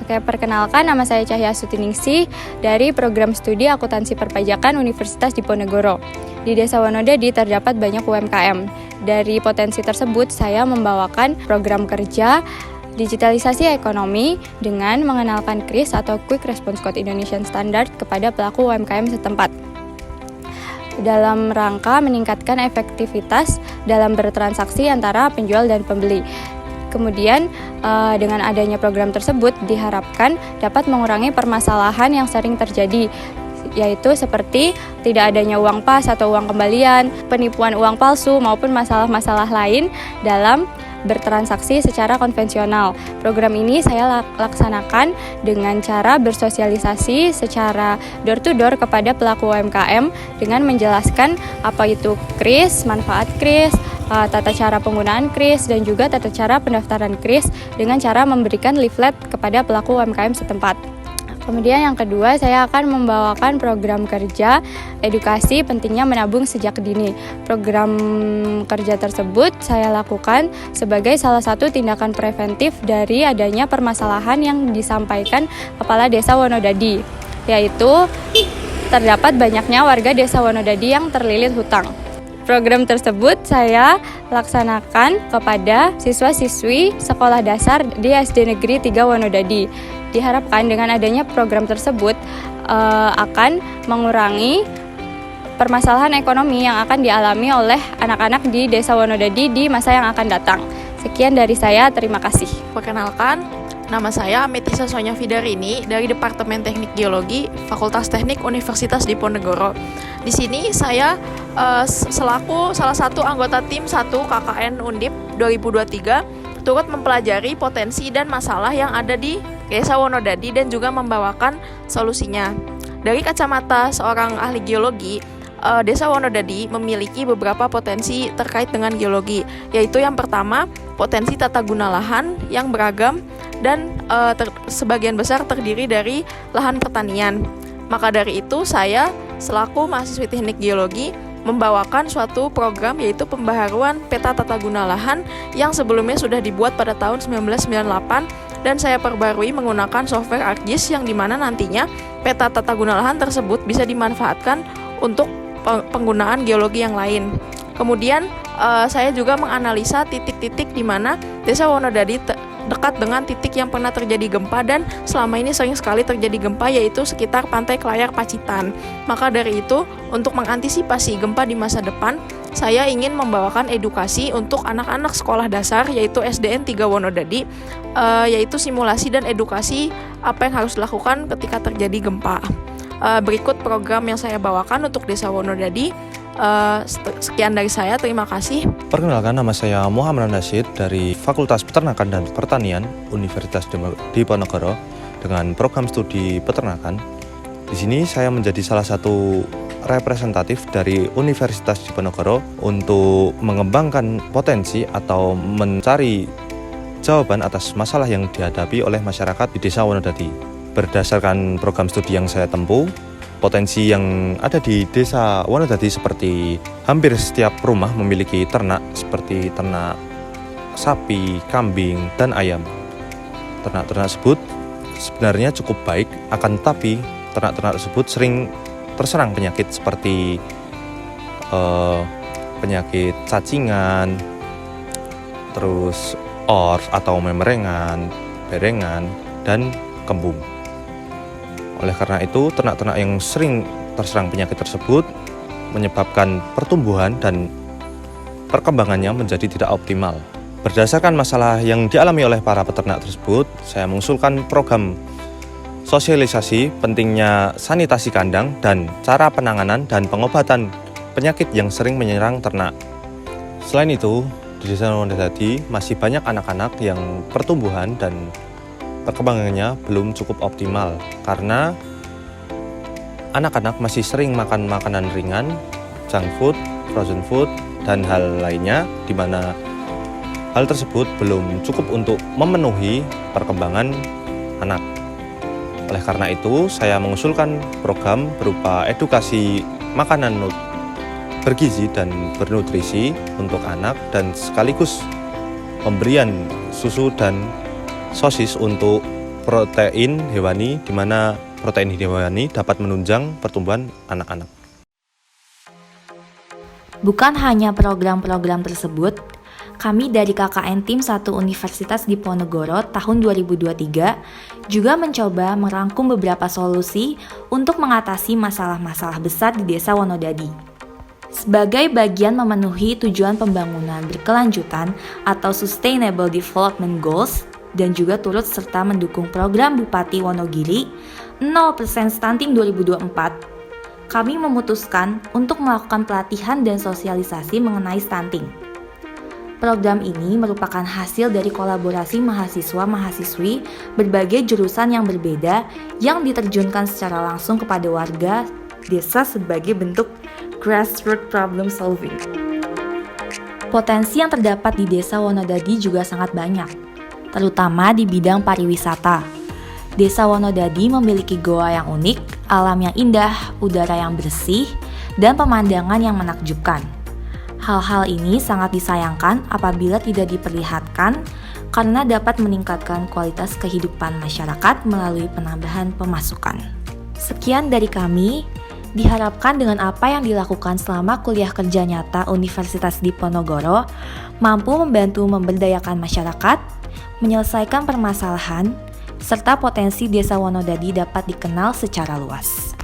Oke, perkenalkan nama saya Cahya Sutiningsih dari program studi akuntansi perpajakan Universitas Diponegoro. Di Desa Wonodadi terdapat banyak UMKM. Dari potensi tersebut, saya membawakan program kerja digitalisasi ekonomi dengan mengenalkan KRIS atau Quick Response Code Indonesian Standard kepada pelaku UMKM setempat. Dalam rangka meningkatkan efektivitas dalam bertransaksi antara penjual dan pembeli. Kemudian dengan adanya program tersebut diharapkan dapat mengurangi permasalahan yang sering terjadi, yaitu seperti tidak adanya uang pas atau uang kembalian, penipuan uang palsu maupun masalah-masalah lain dalam bertransaksi secara konvensional. Program ini saya laksanakan dengan cara bersosialisasi secara door to door kepada pelaku UMKM dengan menjelaskan apa itu KRIS, manfaat KRIS, tata cara penggunaan KRIS, dan juga tata cara pendaftaran KRIS dengan cara memberikan leaflet kepada pelaku UMKM setempat. Kemudian yang kedua, saya akan membawakan program kerja edukasi pentingnya menabung sejak dini. Program kerja tersebut saya lakukan sebagai salah satu tindakan preventif dari adanya permasalahan yang disampaikan Kepala Desa Wonodadi, yaitu terdapat banyaknya warga Desa Wonodadi yang terlilit hutang. Program tersebut saya laksanakan kepada siswa-siswi sekolah dasar di SD Negeri 3 Wonodadi. Diharapkan dengan adanya program tersebut akan mengurangi permasalahan ekonomi yang akan dialami oleh anak-anak di Desa Wonodadi di masa yang akan datang. Sekian dari saya, terima kasih. Perkenalkan, nama saya Metisa Sonya Fidarini dari Departemen Teknik Geologi Fakultas Teknik Universitas Diponegoro. Di sini saya selaku salah satu anggota tim 1 KKN Undip 2023 turut mempelajari potensi dan masalah yang ada di Desa Wonodadi dan juga membawakan solusinya. Dari kacamata seorang ahli geologi, Desa Wonodadi memiliki beberapa potensi terkait dengan geologi, yaitu yang pertama, potensi tata guna lahan yang beragam dan sebagian besar terdiri dari lahan pertanian. Maka dari itu, saya selaku mahasiswi teknik geologi membawakan suatu program, yaitu pembaharuan peta tata guna lahan yang sebelumnya sudah dibuat pada tahun 1998 dan saya perbarui menggunakan software ArcGIS yang dimana nantinya peta tata guna lahan tersebut bisa dimanfaatkan untuk penggunaan geologi yang lain. Kemudian saya juga menganalisa titik-titik di mana Desa Wonodadi dekat dengan titik yang pernah terjadi gempa dan selama ini sering sekali terjadi gempa, yaitu sekitar Pantai Klayar Pacitan. Maka dari itu, untuk mengantisipasi gempa di masa depan, saya ingin membawakan edukasi untuk anak-anak sekolah dasar, yaitu SDN 3 Wonodadi, yaitu simulasi dan edukasi apa yang harus dilakukan ketika terjadi gempa. Berikut program yang saya bawakan untuk Desa Wonodadi. Sekian dari saya, terima kasih. Perkenalkan, nama saya Muhammad Nasid dari Fakultas Peternakan dan Pertanian Universitas Diponegoro dengan program studi peternakan. Di sini saya menjadi salah satu representatif dari Universitas Diponegoro untuk mengembangkan potensi atau mencari jawaban atas masalah yang dihadapi oleh masyarakat di Desa Wonodadi. Berdasarkan program studi yang saya tempuh, potensi yang ada di Desa Wonodadi seperti hampir setiap rumah memiliki ternak seperti ternak sapi, kambing, dan ayam. Ternak-ternak tersebut sebenarnya cukup baik, akan tetapi ternak-ternak tersebut sering terserang penyakit seperti penyakit cacingan, terus ors atau memerengan, berengan, dan kembung. Oleh karena itu, ternak-ternak yang sering terserang penyakit tersebut menyebabkan pertumbuhan dan perkembangannya menjadi tidak optimal. Berdasarkan masalah yang dialami oleh para peternak tersebut, saya mengusulkan program sosialisasi pentingnya sanitasi kandang dan cara penanganan dan pengobatan penyakit yang sering menyerang ternak. Selain itu, di Desa Wonodadi masih banyak anak-anak yang pertumbuhan dan perkembangannya belum cukup optimal karena anak-anak masih sering makan makanan ringan, junk food, frozen food, dan hal lainnya, di mana hal tersebut belum cukup untuk memenuhi perkembangan anak. Oleh karena itu, saya mengusulkan program berupa edukasi makanan bergizi dan bernutrisi untuk anak dan sekaligus pemberian susu dan sosis untuk protein hewani, di mana protein hewani dapat menunjang pertumbuhan anak-anak. Bukan hanya program-program tersebut, kami dari KKN Tim 1 Universitas Diponegoro tahun 2023 juga mencoba merangkum beberapa solusi untuk mengatasi masalah-masalah besar di Desa Wonodadi. Sebagai bagian memenuhi tujuan pembangunan berkelanjutan atau Sustainable Development Goals dan juga turut serta mendukung program Bupati Wonogiri 0% Stunting 2024, kami memutuskan untuk melakukan pelatihan dan sosialisasi mengenai stunting. Program ini merupakan hasil dari kolaborasi mahasiswa-mahasiswi berbagai jurusan yang berbeda yang diterjunkan secara langsung kepada warga desa sebagai bentuk grassroots problem solving. Potensi yang terdapat di Desa Wonodadi juga sangat banyak, terutama di bidang pariwisata. Desa Wonodadi memiliki goa yang unik, alam yang indah, udara yang bersih, dan pemandangan yang menakjubkan. Hal-hal ini sangat disayangkan apabila tidak diperlihatkan karena dapat meningkatkan kualitas kehidupan masyarakat melalui penambahan pemasukan. Sekian dari kami, diharapkan dengan apa yang dilakukan selama kuliah kerja nyata Universitas Diponegoro mampu membantu memberdayakan masyarakat, menyelesaikan permasalahan, serta potensi Desa Wonodadi dapat dikenal secara luas.